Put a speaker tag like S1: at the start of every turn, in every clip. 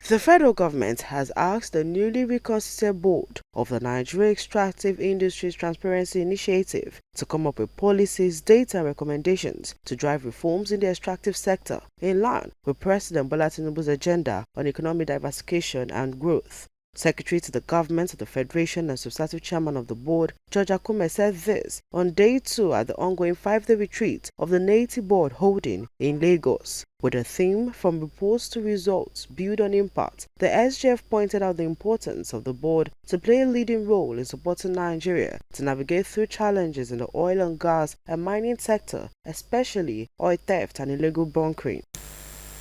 S1: The federal government has asked the newly reconstituted board of the Nigeria Extractive Industries Transparency Initiative to come up with policies, data and recommendations to drive reforms in the extractive sector in line with President Bola Tinubu's agenda on economic diversification and growth. Secretary to the Government of the Federation and substantive chairman of the board, George Akume, said this on day 2 at the ongoing 5-day retreat of the NATI board holding in Lagos. With a theme from reports to results, build on impact, the SGF pointed out the importance of the board to play a leading role in supporting Nigeria to navigate through challenges in the oil and gas and mining sector, especially oil theft and illegal bunkering.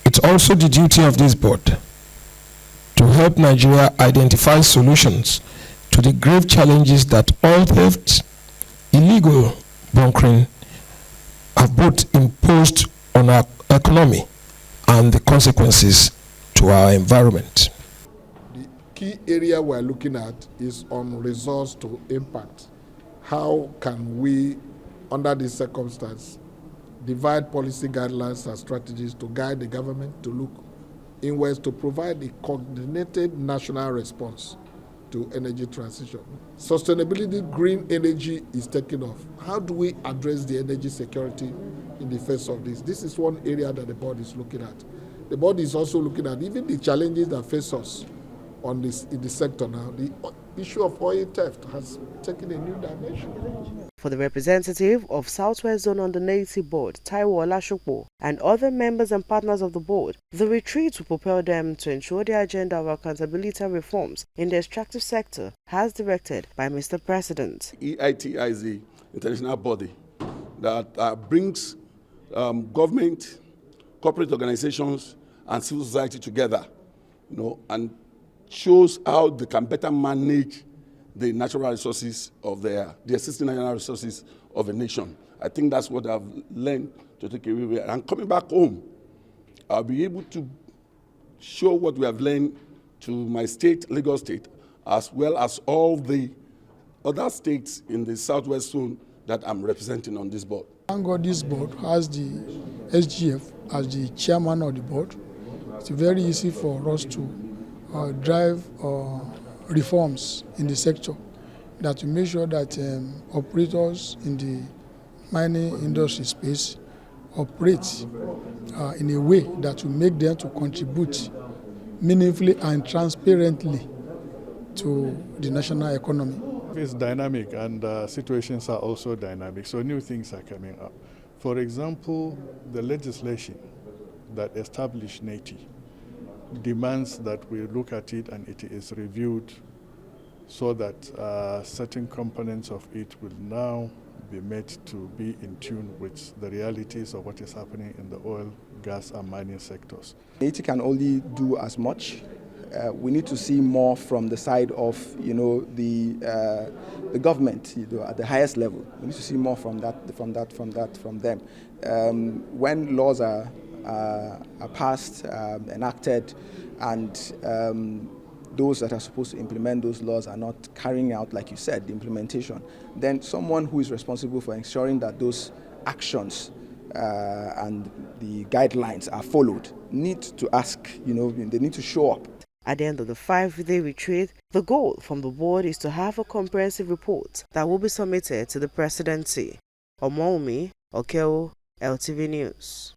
S2: It's also the duty of this board to help Nigeria identify solutions to the grave challenges that oil theft, illegal bunkering have both imposed on our economy and the consequences to our environment.
S3: The key area we're looking at is on resource to impact. How can we, under this circumstance, divide policy guidelines and strategies to guide the government to look inwards to provide a coordinated national response to energy transition. Sustainability, green energy is taking off. How do we address the energy security in the face of this? This is one area that the board is looking at. The board is also looking at even the challenges that face us on this in the sector now. The issue of oil theft has taken a new dimension.
S1: For the representative of Southwest Zone on the NATI board, Taiwo Olashopo, and other members and partners of the board, the retreat will propel them to ensure the agenda of accountability and reforms in the extractive sector as directed by Mr. President.
S4: EITI is the international body that brings government, corporate organizations, and civil society together, and shows how they can better manage the natural resources of the existing natural resources of a nation. I think that's what I've learned to take away with. And coming back home, I'll be able to show what we have learned to my state, Lagos State, as well as all the other states in the Southwest Zone that I'm representing on this board.
S5: Thank God this board has the SGF as the chairman of the board. It's very easy for us to drive reforms in the sector that will make sure that operators in the mining industry space operate in a way that will make them to contribute meaningfully and transparently to the national economy.
S6: It's dynamic and situations are also dynamic, so new things are coming up. For example, the legislation that established NATI demands that we look at it and it is reviewed so that certain components of it will now be made to be in tune with the realities of what is happening in the oil, gas and mining sectors.
S7: NATI can only do as much. We need to see more from the side of the government at the highest level. We need to see more from them. When laws are passed, enacted, and those that are supposed to implement those laws are not carrying out, like you said, the implementation, then someone who is responsible for ensuring that those actions and the guidelines are followed need to ask, they need to show up.
S1: At the end of the 5-day retreat, the goal from the board is to have a comprehensive report that will be submitted to the presidency. Omoumi Okeo, LTV News.